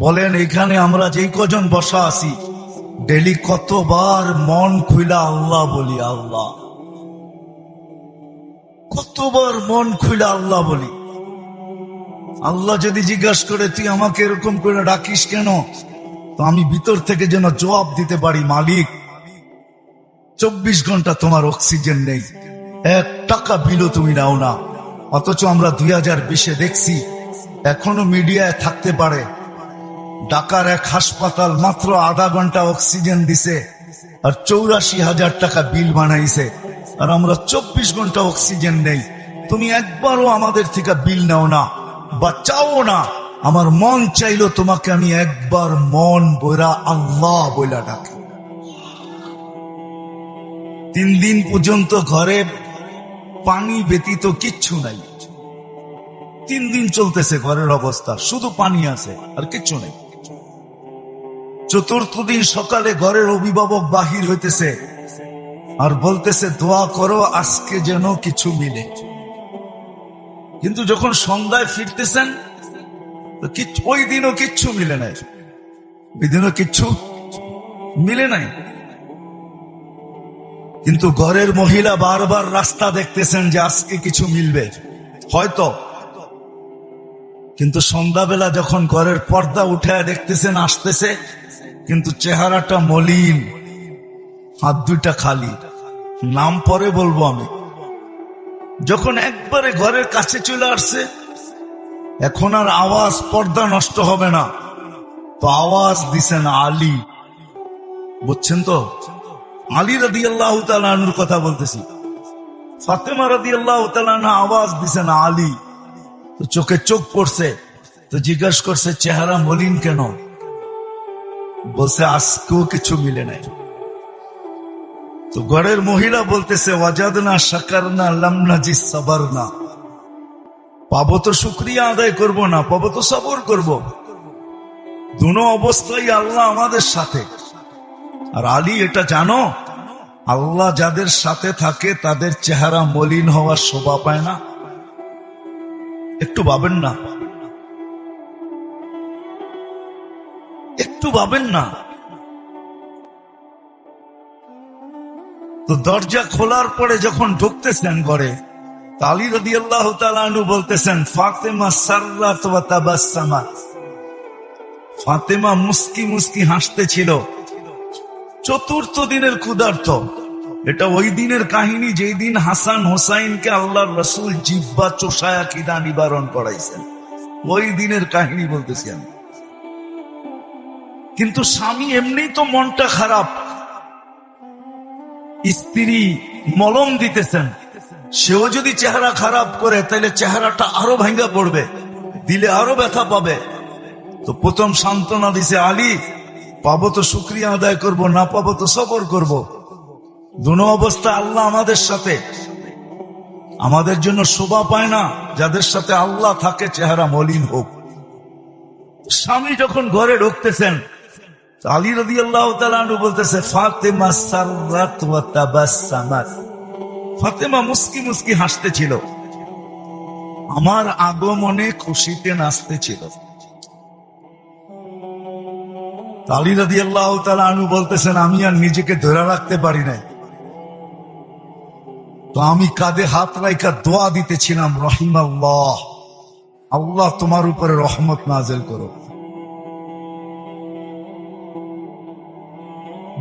বলেন এখানে আমরা যেই কজন বসা আছি ডেলি কতবার মন খুইলা আল্লাহ বলি, আল্লাহ কতবার মন খুইলা আল্লাহ বলি। আল্লাহ যদি জিজ্ঞাসা করে তুই আমাকে এরকম করে ডাকিস কেন, তো আমি ভিতর থেকে যেন জবাব দিতে পারি, মালিক 24 ঘন্টা তোমার অক্সিজেন নেই, 1 টাকা বিলও তুমি নাও না। অথচ আমরা 2020-এ দেখছি এখনো মিডিয়ায় থাকতে পারে ঢাকার এক হাসপাতাল মাত্র আধা ঘন্টা অক্সিজেন দিছে আর 84,000 টাকা বিল বানাইছে, আর আমরা 24 ঘন্টা অক্সিজেন নেই। তুমি একবারও আমাদের থেকে বিল নাও না বা চাও না। আমার মন চাইলো তোমাকে আমি একবার মন বইরা আল্লাহ বইলা ডাকি। 3 দিন পর্যন্ত ঘরে পানি ব্যতীত কিচ্ছু নাই। 3 দিন চলতেছে ঘরের অবস্থা, শুধু পানি আছে আর কিচ্ছু নেই। 4র্থ দিন সকালে ঘরের অভিভাবক বাহির হইতেছে আর বলতেছে দোয়া করো আজকে যেন কিছু মিলে। কিন্তু যখন সন্ধ্যায় ফিরতেছেন ওই দিনও কিচ্ছু মিলে নাই, ওই দিনও কিচ্ছু মিলে নাই। কিন্তু ঘরের মহিলা বারবার রাস্তা দেখতেছেন যে আজকে কিছু মিলবে হয়তো। কিন্তু সন্ধ্যাবেলা যখন ঘরের পর্দা উঠায় দেখতেছেন আসতেছে, কিন্তু চেহারাটা মলিন, হাত দুইটা খালি। নাম পরে বলবো আমি। যখন একবারে ঘরের কাছে চলে আসছে, এখন আর আওয়াজ পর্দা নষ্ট হবে না, তো আওয়াজ দিছেন আলী। বুঝছেন তো? আলী রাদিয়াল্লাহু তাআলা আনহুর কথা বলতেছি। ফাতেমা রাদিয়াল্লাহু তাআলা আনহা আওয়াজ দিছেন আলী। তো চোখে চোখ পড়ছে, তো জিজ্ঞাসা করছে চেহারা মলিন কেন? বলছে আজকেও কিছু মিলে নাই। তো ঘরের মহিলা বলতেছে ওয়াজাদনা শাকারনা লাম নাজিস সাবারনা। পাবো তো শুকরিয়া আদায় করব না, পাবো তো সবর করব। দুনো অবস্থায় আল্লাহ আমাদের সাথে। আর আলী এটা জানো, আল্লাহ যাদের সাথে থাকে তাদের চেহারা মলিন হওয়ার শোভা পায় না। একটু ভাবেন না, একটু ভাবেন না। তো দরজা খোলার পরে যখন ঢুকতেছেন ঘরে, আলী রাদিয়াল্লাহু তাআলা আনহু বলতেছেন ফাতেমা সাররাত ওয়া তাবাসসামাত। ফাতেমা মুস্কি মুস্কি হাসতেছিল। 4র্থ দিনের ক্ষুধার্ত। এটা ওই দিনের কাহিনী যেই দিন হাসান হোসাইনকে আল্লাহর রাসূল জিহ্বা চোষায়া খিদা নিবারণ করাইছেন। ওই দিনের কাহিনী বলতেছি আমি। কিন্তু স্বামী এমনি তো মনটা খারাপ, স্ত্রী মলম দিতেছেন, সেও যদি চেহারা খারাপ করে তাহলে চেহারাটা আরো ভাঙ্গা পড়বে, দিলে আরো ব্যথা পাবে। তো প্রথম সান্ত্বনা দিছে আলী, পাবো তো শুকরিয়া আদায় করব, না পাবো তো সবর করব। দুনো অবস্থা আল্লাহ আমাদের সাথে। আমাদের জন্য শোভা পায় না যাদের সাথে আল্লাহ থাকে চেহারা মলিন হোক। স্বামী যখন ঘরে ঢুকতেছেন, আলী রাদিয়াল্লাহু তাআলা আনহু বলতেছে ফাতেমা সাররাত ওয়া তাবাসসামাত। ফাতেমা মুস্কি মুস্কি হাসতেছিল, আমার আগমনে খুশিতে নাচতেছিল। আলী রাদিয়াল্লাহু তাআলা আনহু বলতেছেন আমি আর নিজেকে ধরে রাখতে পারি নাই, তো আমি কাঁধে হাত রাইখা দোয়া দিতেছিলাম রহিমাল্লাহ, আল্লাহ তোমার উপরে রহমত নাযিল করো।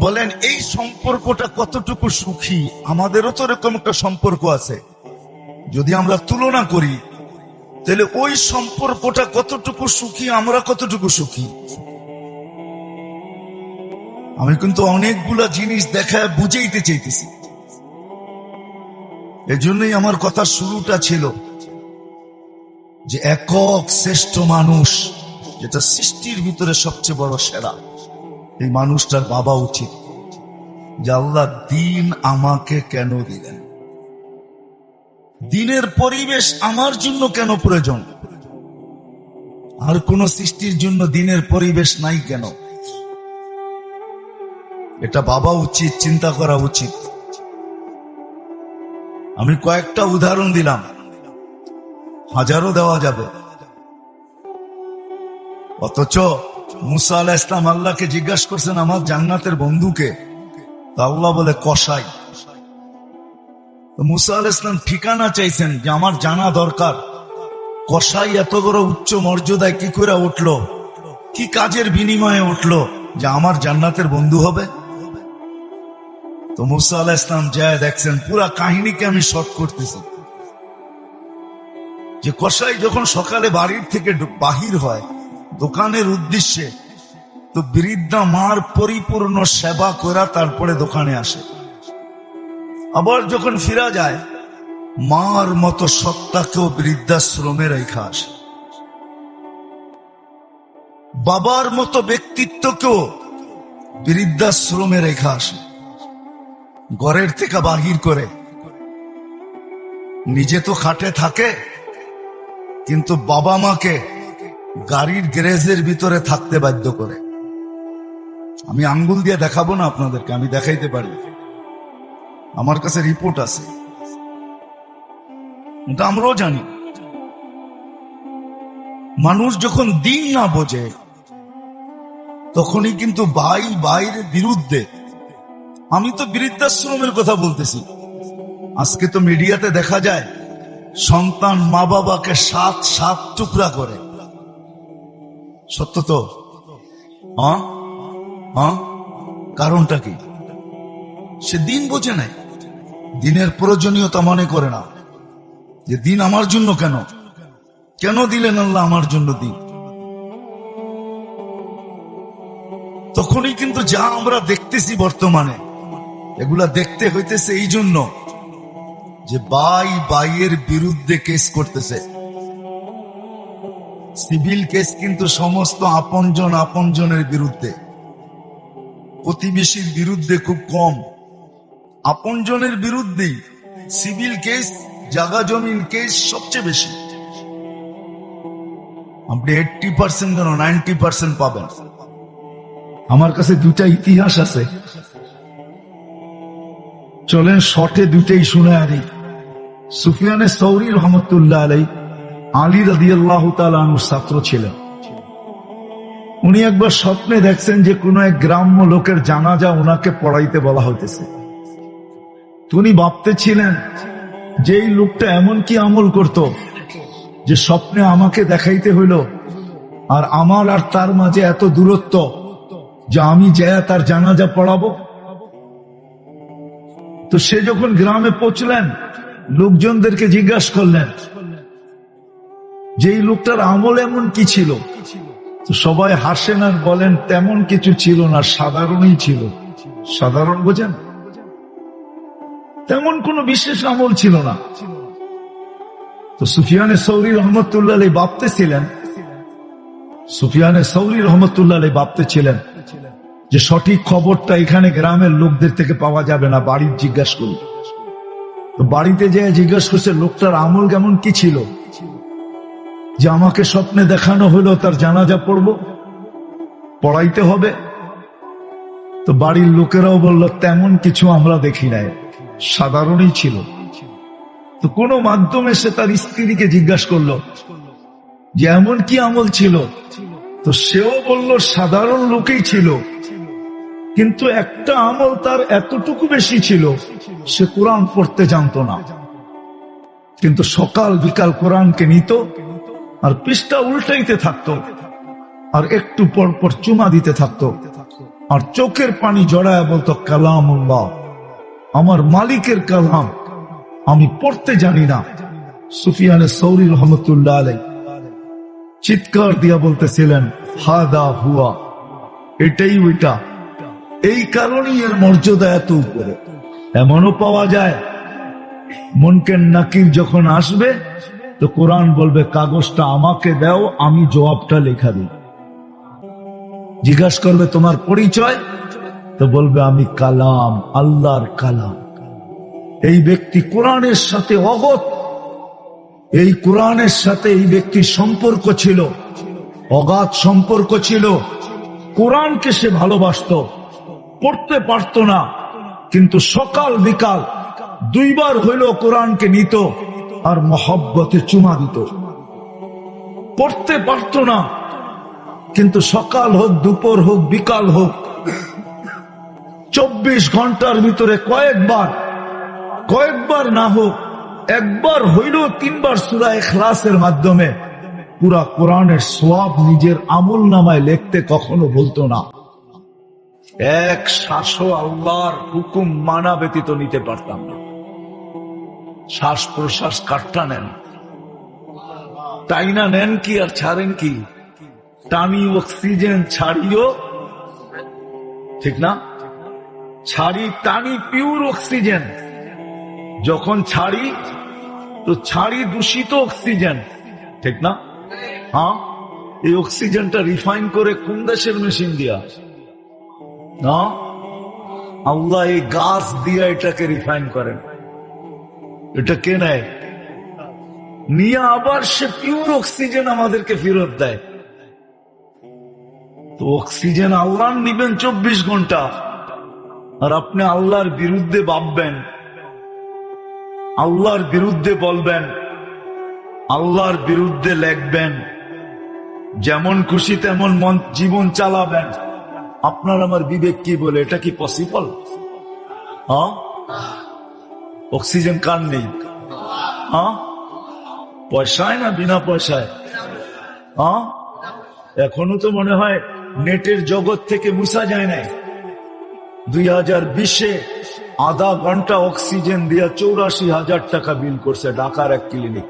বলেন এই সম্পর্কটা কতটুকু সুখী? আমাদেরও তো এরকম একটা সম্পর্ক আছে। যদি আমরা তুলনা করি তাহলে ওই সম্পর্কটা কতটুকু সুখী, আমরা কতটুকু সুখী। আমি কিন্তু অনেকগুলা জিনিস দেখায় বুঝাইতে চাইতেছি। এজন্যই আমার কথা শুরুটা ছিল যে একক শ্রেষ্ঠ মানুষ, যেটা সৃষ্টির ভিতরে সবচেয়ে বড় সেরা, এই মানুষটার ভাবা উচিত যে আল্লাহ দিন আমাকে কেন দিলেন, দিনের পরিবেশ আমার জন্য কেন প্রয়োজন, আর কোন সৃষ্টির জন্য দিনের পরিবেশ নাই কেন। এটা ভাবা উচিত, চিন্তা করা উচিত। আমি কয়েকটা উদাহরণ দিলাম, হাজারও দেওয়া যাবে। অথচ মুসা আলাইহিস সালাম আল্লাহকে জিজ্ঞাসা করছেন আমার জান্নাতের বন্ধুকে, তো আল্লাহ বলে কসাই। তো মুসা আলাইহিস সালাম ঠিকানা চাইছেন যে আমার জানা দরকার, কসাই এত বড় উচ্চ মর্যাদায় কি করে উঠলো, কি কাজের বিনিময়ে উঠলো যে আমার জান্নাতের বন্ধু হবে। তো মুসা আলাইহিস সালাম যায় দেখছেন, পুরা কাহিনীকে আমি শর্ট করতেছি, যে কসাই যখন সকালে বাড়ির থেকে বাহির হয় দোকানের উদ্দেশ্যে, তো বৃদ্ধা মার পরিপূর্ণ সেবা করা তারপরে দোকানে আসে। আবার যখন ফিরা যায় মার মতো সত্তাকেও বৃদ্ধাশ্রমে রেখা আসে, বাবার মতো ব্যক্তিত্বকেও বৃদ্ধাশ্রমে রেখা আসে। ঘরের থেকে বাহির করে, নিজে তো খাটে থাকে কিন্তু বাবা মাকে গাড়ির গ্যারেজের ভিতরে থাকতে বাধ্য করে। আমি আঙ্গুল দিয়ে দেখাবো না আপনাদেরকে, আমি দেখাইতে পারি, আমার কাছে রিপোর্ট আছে, এটা আমরাও জানি। মানুষ যখন দিন না বোঝে তখনই কিন্তু ভাই ভাইয়ের বিরুদ্ধে, আমি তো বৃদ্ধাশ্রমের কথা বলতেছি, আজকে তো মিডিয়াতে দেখা যায় সন্তান মা বাবাকে সাত সাত টুকরা করে। সত্য তো? কারণটা কি? সে দিন বোঝে নাই, দিনের প্রয়োজনীয়তা মনে করে না, যে দিন আমার জন্য কেন, কেন দিলেন আল্লাহ আমার জন্য দিন। তখনই কিন্তু যা আমরা দেখতেছি বর্তমানে, এগুলা দেখতে হইতেছে এই জন্য যে ভাই ভাইয়ের বিরুদ্ধে কেস করতেছে। সিভিল কেস কিন্তু সমস্ত আপনজনের বিরুদ্ধে, প্রতিবেশীর বিরুদ্ধে খুব কম, আপনজনের বিরুদ্ধেই সিভিল কেস, জাগা জমিন কেস সবচেয়ে বেশি। আপনি 80% কেন 90% পাবেন। আমার কাছে দুটা ইতিহাস আছে, চলেন শর্টে দুটাই শুনে আনি। সুফিয়ানে সৌরি রহমতুল্লাহ আলাই আলী রাদিয়াল্লাহু তাআলা আনহুর ছাত্র ছিলেন। উনি একবার স্বপ্নে দেখছেন যে কোন এক গ্রাম্য লোকের জানাজা ওনাকে পড়াইতে বলা হইতেছে। উনি ভাবতেছিলেন যে এই লোকটা এমন কি আমল করত যে স্বপ্নে আমাকে দেখাইতে হইল, আর আমার আর তার মাঝে এত দূরত্ব যে আমি যায় তার জানাজা পড়াবো। তো সে যখন গ্রামে পৌঁছলেন, লোকজনদেরকে জিজ্ঞাসা করলেন যে এই লোকটার আমল এমন কি ছিল। তো সবাই হাসেন আর বলেন তেমন কিছু ছিল না, সাধারণই ছিল। সাধারণ বোঝেন, তেমন কোনো বিশেষ আমল ছিল না। তো সুফিয়ানে সৌরি রহমতুল্লাহ আলাইহি ভাবতেছিলেন যে সঠিক খবরটা এখানে গ্রামের লোকদের থেকে পাওয়া যাবে না, বাড়ির জিজ্ঞাসা করি। তো বাড়িতে যেয়ে জিজ্ঞাসা করছে লোকটার আমল কেমন কি ছিল যে আমাকে স্বপ্নে দেখানো হলো তার জানাজা পড়াইতে হবে। তো বাড়ির লোকেরাও বলল তেমন কিছু আমরা দেখি নাই, সাধারণই ছিল। তো কোনো মাধ্যমে সে তার স্ত্রীকে জিজ্ঞাসা করলো যে এমন কি আমল ছিল। তো সেও বলল সাধারণ লোকেই ছিল, কিন্তু একটা আমল তার এতটুকু বেশি ছিল, সে কোরআন পড়তে জানতো না, কিন্তু সকাল বিকাল কোরআনকে নিত আর পৃষ্ঠা উল্টাইতে থাকতো, আর একটু পর পর চুমা দিতে থাকতো, আর চোখের পানি জড়ায় বলতো কালামুল্লাহ, আমার মালিকের কালাম, আমি পড়তে জানি না। সুফিয়ানে সৌরি রহমতুল্লাহ আলাইহি চিৎকার দিয়া বলতেছিলেন হাদা হুয়া, এটাই ওইটা, এই কারণেই এর মর্যাদা এত উপরে। এমনও পাওয়া যায় মুনকার নাকির যখন আসবে তো কোরআন বলবে কাগজটা আমাকে দাও, আমি জবাবটা লেখা দিই। জিজ্ঞাসা করবে তোমার পরিচয়, তো বলবে আমি কালাম, আল্লাহর কালাম। এই ব্যক্তি কোরআনের সাথে অগত, এই কোরআনের সাথে এই ব্যক্তির সম্পর্ক ছিল, অগাধ সম্পর্ক ছিল। কোরআনকে সে ভালোবাসত, পড়তে পারত না, কিন্তু সকাল বিকাল দুইবার হইল কোরআনকে নিত আর মহব্বতে চুমা দিত। পড়তে পারত না, কিন্তু সকাল হোক, দুপুর হোক, বিকাল হোক, 24 ঘন্টার ভিতরে কয়েকবার না হোক, একবার হইল 3 বার সূরা ইখলাসের মাধ্যমে পুরা কোরআনের সওয়াব নিজের আমল নামায় লিখতে কখনো বলতো না। এক শ্বাসও আল্লাহর হুকুম মানা ব্যতীত নিতে পারতাম না। শ্বাস প্রশ্বাস কাটটা নেন, টাইনা নেন কি আর ছাড়েন কি? টানি অক্সিজেন ছাড়িও, ঠিক না? ছাড়ি টানি পিওর অক্সিজেন, যখন ছাড়ি তো ছাড়ি দূষিত অক্সিজেন, ঠিক না? হ্যাঁ, এই অক্সিজেনটা রিফাইন করে কোন দেশের মেশিন দিয়া না? আল্লাহ এই গাছ দিয়া এটাকে রিফাইন করেন। এটা কে নেয়? নিয়ে আবার সে পিওর অক্সিজেন আমাদেরকে ফেরত দেয়। তো অক্সিজেন আল্লাহ নিবেন 24 ঘন্টা, আর আপনি আল্লাহর বিরুদ্ধে ভাববেন, আল্লাহর বিরুদ্ধে বলবেন, আল্লাহর বিরুদ্ধে লেখবেন, যেমন খুশি তেমন মন জীবন চালাবেন। আপনার আমার বিবেক কি বলে? এটা কি পসিবল? হ্যাঁ, অক্সিজেন কার নেই? হ্যাঁ, পয়সায় না বিনা পয়সায়? হ্যাঁ, এখনো তো মনে হয় নেটের জগৎ থেকে মুছা যায় নাই। 2020-এ আধা ঘন্টা অক্সিজেন দিয়া 84,000 টাকা বিল করছে ঢাকার এক ক্লিনিক।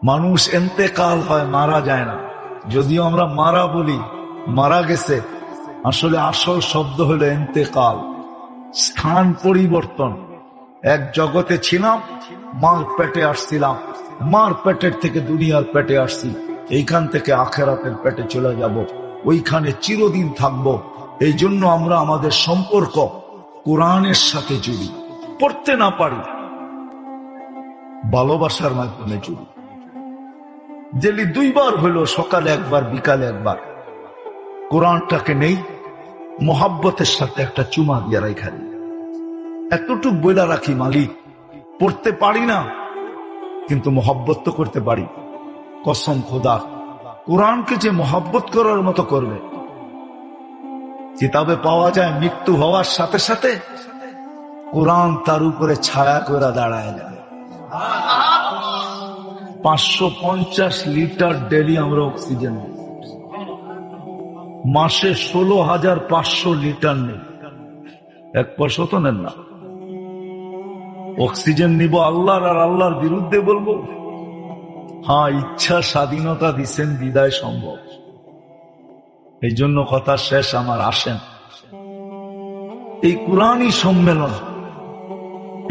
মানুষ এন্তেকাল হয়, মারা যায় না। যদিও আমরা মারা বলি, মারা গেছে, আসলে আসল শব্দ হলো এন্তেকাল, স্থান পরিবর্তন। এক জগতে ছিলাম, মার পেটে আসছিলাম, মার পেটের থেকে দুনিয়ার পেটে আসছি, এইখান থেকে আখেরাতের পেটে চলে যাব, ওইখানে চিরদিন থাকব। এই জন্য আমরা আমাদের সম্পর্ক কোরআনের সাথে জুড়ি, পড়তে না পারি, ভালোবাসার মাধ্যমে জুড়ি। ডেলি 2 বার হলো, সকালে একবার, বিকালে একবার কোরআনটাকে নেই, মোহাব্বতের সাথে একটা চুমা দিয়ে রাখি। এতটুক বইলা রাখি, মালিক পড়তে পারি না কিন্তু মোহাব্বত তো করতে পারি। কসম খোদা, কোরআনকে যে মোহাব্বত করার মতো করবে। কিতাবে পাওয়া যায় মৃত্যু হওয়ার সাথে সাথে কোরআন তার উপরে ছায়া করে দাঁড়ায় যাবে। 550 লিটার ডেলি আমরা অক্সিজেন নিই, মাসে 16,500 লিটার নেই। 1% তো নেন না। অক্সিজেন নিব আল্লাহর, আর আল্লাহর বিরুদ্ধে বলবো? হ্যাঁ, ইচ্ছা স্বাধীনতা দিচ্ছেন বিদায় সম্ভব। এই জন্য কথা শেষ আমার, আসেন এই কোরআনই সম্মেলন,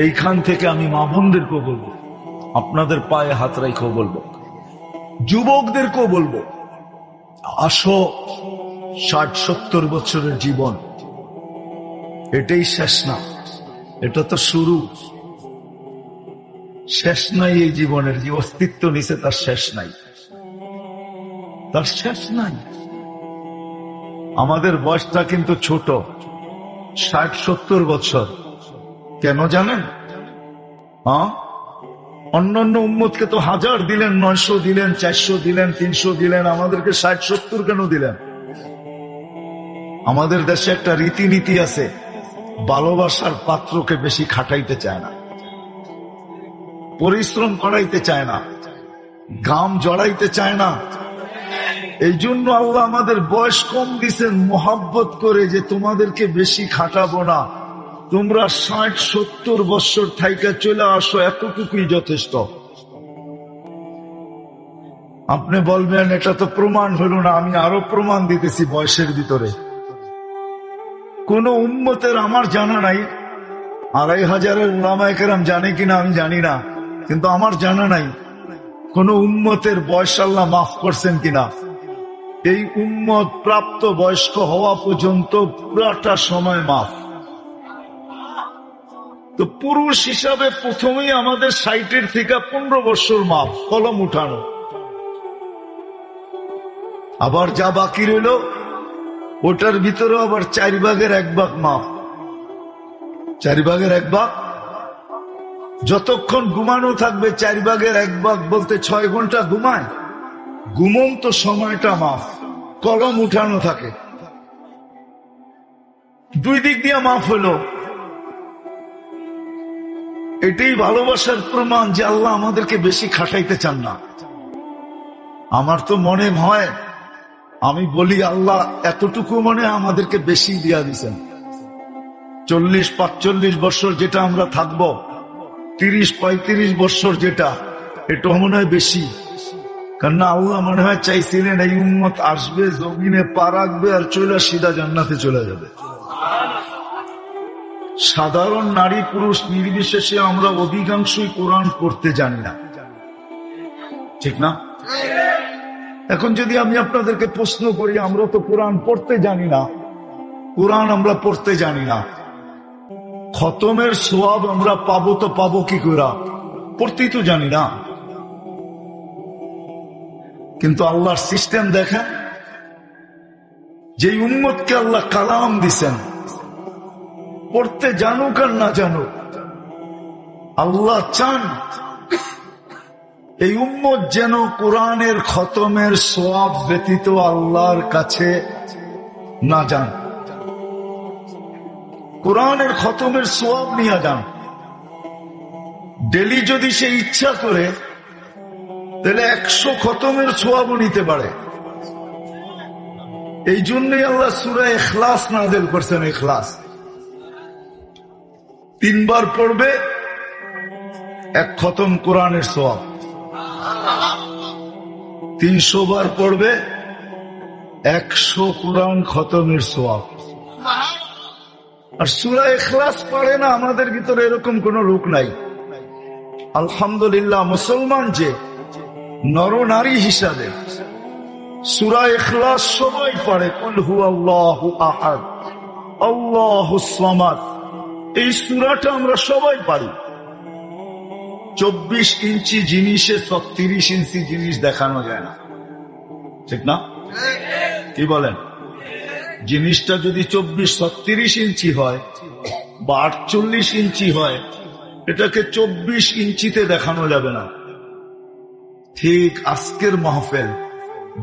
এইখান থেকে আমি মা বোনদেরকেও বলবো, আপনাদের পায়ে হাত রাইখেও বলবো, যুবকদেরকেও বলবো, আসো, 60-70 বছরের জীবন এটাই শেষ না, এটা তো শুরু। শেষ নাই এই জীবনের, যে অস্তিত্ব নিছে তার শেষ নাই, তার শেষ নাই। আমাদের বয়সটা কিন্তু ছোট, 60-70 বছর। কেন জানেন? অন্যান্য উম্মতকে তো 1000 দিলেন, 900 দিলেন, 400 দিলেন, 300 দিলেন, আমাদেরকে 60-70 কেন দিলেন? আমাদের দেশে একটা রীতিনীতি আছে, ভালোবাসার পাত্রকে বেশি খাটাইতে চায় না, পরিশ্রম করাইতে চায় না, ঘাম জড়াইতে চায় না। এই জন্য আল্লাহ আমাদের বয়স কম দিছেন মোহাব্বত করে, যে তোমাদেরকে বেশি খাটাবো না, তোমরা 60-70 বছর থাইকা চলে আসো, এতটুকুই যথেষ্ট। আপনি বলবেন এটা তো প্রমাণ হলো না, আমি আরো প্রমাণ দিতেছি বয়সের ভিতরে। কোন উম্মতের আমার জানা নাই, 2500 উলামায়ে কেরাম জানে কিনা আমি জানি না, কিন্তু আমার জানা নাই কোন উম্মতের বয়স আল্লাহ মাফ করছেন কিনা। এই উম্মত প্রাপ্ত বয়স্ক হওয়া পর্যন্ত পুরাটা সময় মাফ। তো পুরুষ হিসাবে প্রথমেই আমাদের 60 থেকে 15 বছর মাফ, কলম উঠানো। আবার যা বাকি রইল ওটার ভিতরে আবার 4/1 মাফ। 4/1 যতক্ষণ ঘুমানো থাকবে, 4/1 বলতে 6 ঘন্টা ঘুমায়, ঘুমন্ত সময়টা মাফ, কলম উঠানো থাকে, দুই দিক দিয়ে মাফ হলো। এটাই ভালোবাসার প্রমাণ যে আল্লাহ আমাদেরকে বেশি খাটাইতে চান না। আমার তো মনে হয়, আমি বলি আল্লাহ এতটুকু মনে আমাদেরকে বেশি দিয়া দিচ্ছেন। 40-45 বছর যেটা আমরা থাকবো, 30-35 বছর যেটা, এটা মনে হয় বেশি। কারণ আল্লাহ মনে হয় চাইছিলেন এই উম্মত আসবে, জমিনে পা রাখবে আর চলে সিধা জান্নাতে চলে যাবে। সাধারণ নারী পুরুষ নির্বিশেষে আমরা অধিকাংশই কোরআন পড়তে জানি না, ঠিক না? এখন যদি আমি আপনাদেরকে প্রশ্ন করি, আমরা তো কোরআন পড়তে জানি না, কোরআন আমরা পড়তে জানি না, খতমের সওয়াব আমরা পাবো তো পাবো কি করে? পড়তেই তো জানি না। কিন্তু আল্লাহর সিস্টেম দেখেন, যে উম্মতকে আল্লাহ কালাম দিছেন, পড়তে জানুক আর না জানুক, আল্লাহ চান এই উম্মত যেন কোরআনের খতমের সওয়াব ব্যতীত আল্লাহর কাছে না যান, কোরআনের খতমের সওয়াব নিয়ে যান। ডেলি যদি সে ইচ্ছা করে তাহলে 100 খতমের সওয়াবও নিতে পারে। এই জন্যই আল্লাহ সূরা ইখলাস নাযিল করেছেন। ইখলাস 3 বার পড়বে, 1 খতম কোরআনের সওয়াব। 300 বার পড়বে, 100 কোরআন খতমের সওয়াব। আর সূরা ইখলাস পড়ে না আমাদের ভিতরে এরকম কোন লোক নাই। আলহামদুলিল্লাহ, মুসলমান যে নর নারী হিসাবে সূরা ইখলাস সবাই পড়ে। কুল হুয়াল্লাহু আহাদ, আল্লাহুস সামাদ, এই সূরাটা আমরা সবাই পারি। 24 ইঞ্চি জিনিসে 36 ইঞ্চি জিনিস দেখানো যায় না, ঠিক না? কি বলেন? জিনিসটা যদি 24-36 ইঞ্চি হয় বা 48 ইঞ্চি হয়, এটাকে 24 ইঞ্চিতে দেখানো যাবে না। ঠিক আজকের মাহফিল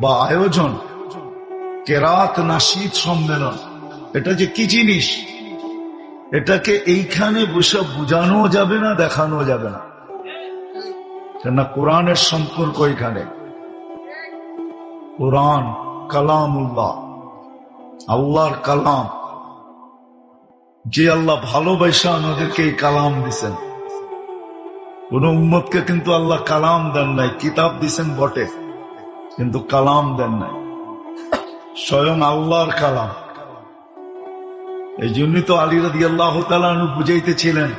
বা আয়োজন, কেরাত নাশিদ সম্মেলন, এটা যে কি জিনিস, এটাকে এইখানে বসে বোঝানো যাবে না, দেখানো যাবে না। কেননা কোরআনের সম্পর্ক এখানে। কোরআন কালামুল্লাহ, আল্লাহর কালাম। যে আল্লাহ ভালোবাসা আমাদেরকে এই কালাম দিছেন। কোন উম্মতকে কিন্তু আল্লাহ কালাম দেন নাই, কিতাব দিছেন বটে, কিন্তু কালাম দেন নাই। স্বয়ং আল্লাহর কালাম। এই জন্যই তো আলী রাদিয়াল্লাহু তাআলা আনহু বুঝাইতেছিলেন,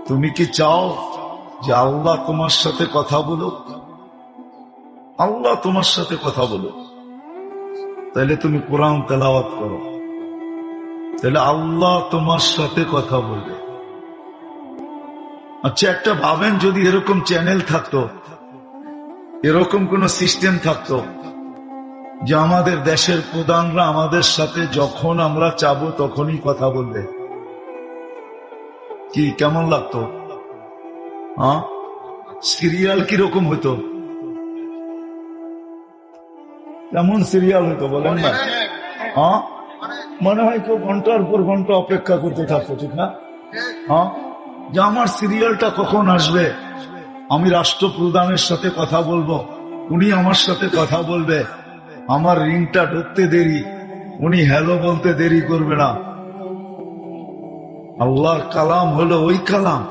তুমি কি চাও যে আল্লাহ তোমার সাথে কথা বলুক? আল্লাহ তোমার সাথে কথা বলুক, তাহলে তুমি কোরআন তেলাওয়াত করো, তাহলে আল্লাহ তোমার সাথে কথা বলবে। আচ্ছা, একটা ভাবেন, যদি এরকম চ্যানেল থাকতো, এরকম কোন সিস্টেম থাকতো যে আমাদের দেশের প্রধানরা আমাদের সাথে যখন আমরা চাবো তখনই কথা বলবে, কি কেমন লাগতো? হ্যাঁ, সিরিয়াল কিরকম হইতো? কেমন সিরিয়াল হইতো বলেন না? হ্যাঁ, মনে হয় কেউ ঘন্টার পর ঘন্টা অপেক্ষা করতে থাকতো, ঠিক না? হ্যাঁ, যে আমার সিরিয়ালটা কখন আসবে, আমি রাষ্ট্রপ্রধানের সাথে কথা বলবো, উনি আমার সাথে কথা বলবে, আমার রিংটা ঢুকতে দেরি, উনি হ্যালো বলতে দেরি করবে না। আল্লাহর কালাম হলো ওই কালাম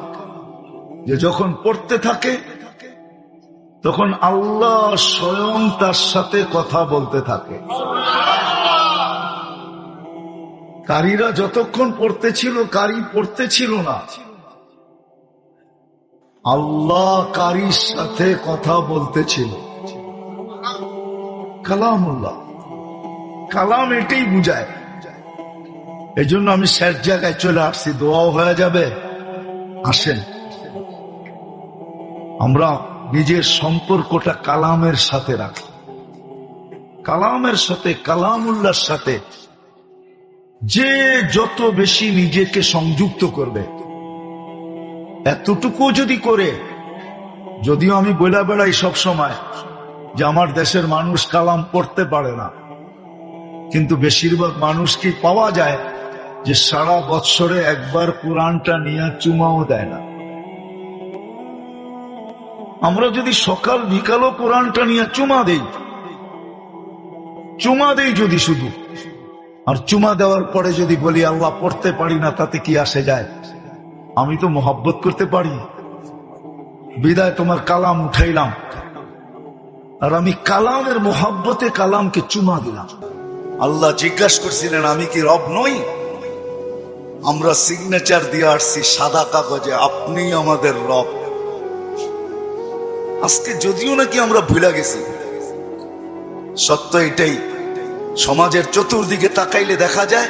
যে যখন পড়তে থাকে তখন আল্লাহ স্বয়ং তার সাথে কথা বলতে থাকে। কারীরা যতক্ষণ পড়তেছিল, কারী পড়তেছিল না, আল্লাহ কারীর সাথে কথা বলতেছিল। কালামুল্লাহ, কালাম এটাই বুঝায়। এই জন্য আমি শেষ জায়গায় চলে আসছি, দোয়াও হয়ে যাবে। আসেন আমরা নিজের সম্পর্কটা কালামের সাথে রাখি, কালামের সাথে, কালামুল্লাহর সাথে। যে যত বেশি নিজেকে সংযুক্ত করবে, এতটুকু যদি করে, যদিও আমি বলে বেড়াই সব সময় যে আমার দেশের মানুষ কালাম পড়তে পারে না, কিন্তু বেশিরভাগ মানুষ কি পাওয়া যায় যে সারা বৎসরে একবার কোরআনটা নিয়ে চুমাও দেয় না। আমরা যদি সকাল বিকালও কোরআনটা নিয়ে চুমা দেই যদি শুধু, আর চুমা দেওয়ার পরে যদি বলি আল্লাহ পড়তে পারি না, তাতে কি আসে যায়? আমি তো মোহাব্বত করতে পারি, বিদায় তোমার কালাম উঠাইলাম, আর আমি কালামের মোহাব্বতে কালামকে চুমা দিলাম। আল্লাহ জিজ্ঞাসা করছিলেন আমি কি রব নই? আমরা সিগনেচার দিয়ে আসছি সাদা কাগজে, আপনি আমাদের রব। আজকে যদিও নাকি আমরা ভুলে গেছি, সত্য এটাই, সমাজের চতুর্দিকে তাকাইলে দেখা যায়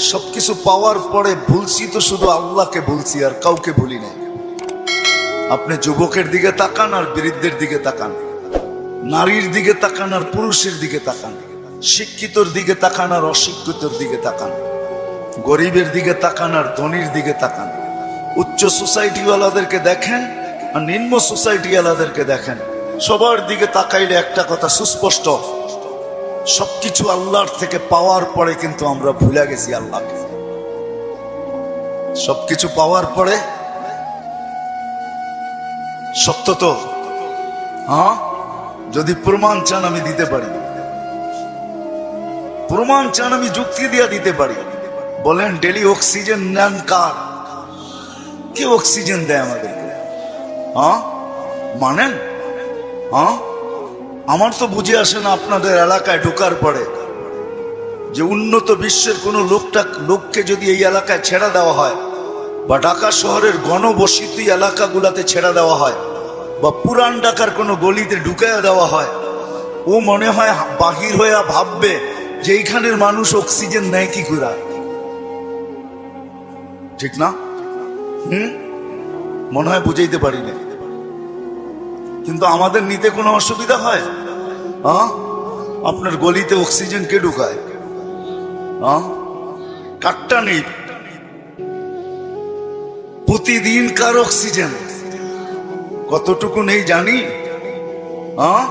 সবকিছু পাওয়ার পরে ভুলছি তো শুধু আল্লাহকে ভুলছি, আর কাউকে ভুলি নাই। আপনি যুবকের দিকে তাকান আর বৃদ্ধের দিকে তাকান, নারীর দিকে তাকান আর পুরুষের দিকে তাকান, শিক্ষিতর দিকে তাকান আর অশিক্ষিতর দিকে তাকান, গরিবের দিকে তাকান আর ধনীর দিকে তাকান, উচ্চ সোসাইটিওয়ালাদেরকে দেখেন আর নিম্ন সোসাইটিওয়ালাদেরকে দেখেন, সবার দিকে তাকাইলে একটা কথা সুস্পষ্ট, সবকিছু আল্লাহর থেকে পাওয়ার পরে কিন্তু আমরা ভুলে গেছি আল্লাহকে। সবকিছু পাওয়ার পরে সত্য তো, হ্যাঁ, যদি প্রমাণ চান আমি দিতে পারি, প্রমাণ চান আমি যুক্তি দিয়ে দিতে পারি। বলেন ডেলি অক্সিজেন নেন কার? কে অক্সিজেন দেয় আমাদেরকে? হ্যাঁ মানেন? হ্যাঁ, আমার তো বুঝে আসে না আপনাদের এলাকায় ঢোকার পরে যে উন্নত বিশ্বের কোন লোককে যদি এই এলাকায় ছেড়ে দেওয়া হয়, বা ঢাকা শহরের ঘনবসতি এলাকাগুলাতে ছেড়ে দেওয়া হয়, বা পুরান ঢাকার কোনো গলিতে ঢুকাইয়া দেওয়া হয়, ও মনে হয় বাহির হইয়া ভাববে যে এইখানের মানুষ অক্সিজেন নেয় কি করে। ঠিক না? মনে হয় বুঝাইতে পারি না, কিন্তু আমাদের নিতে কোনো অসুবিধা হয়? হ্যাঁ, আপনার গলিতে অক্সিজেন কে ঢুকায়? হ্যাঁ, কাটটা নেই, প্রতিদিন কার অক্সিজেন কতটুকু নেই জানি? হ্যাঁ,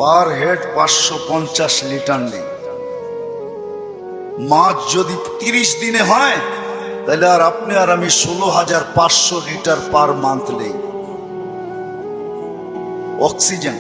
পার হেড 550 লিটার নেই। মাছ যদি 30 দিনে হয়, তাহলে আর আপনি আর আমি 16,500 লিটার পার মান্থ নেই অক্সিজেন।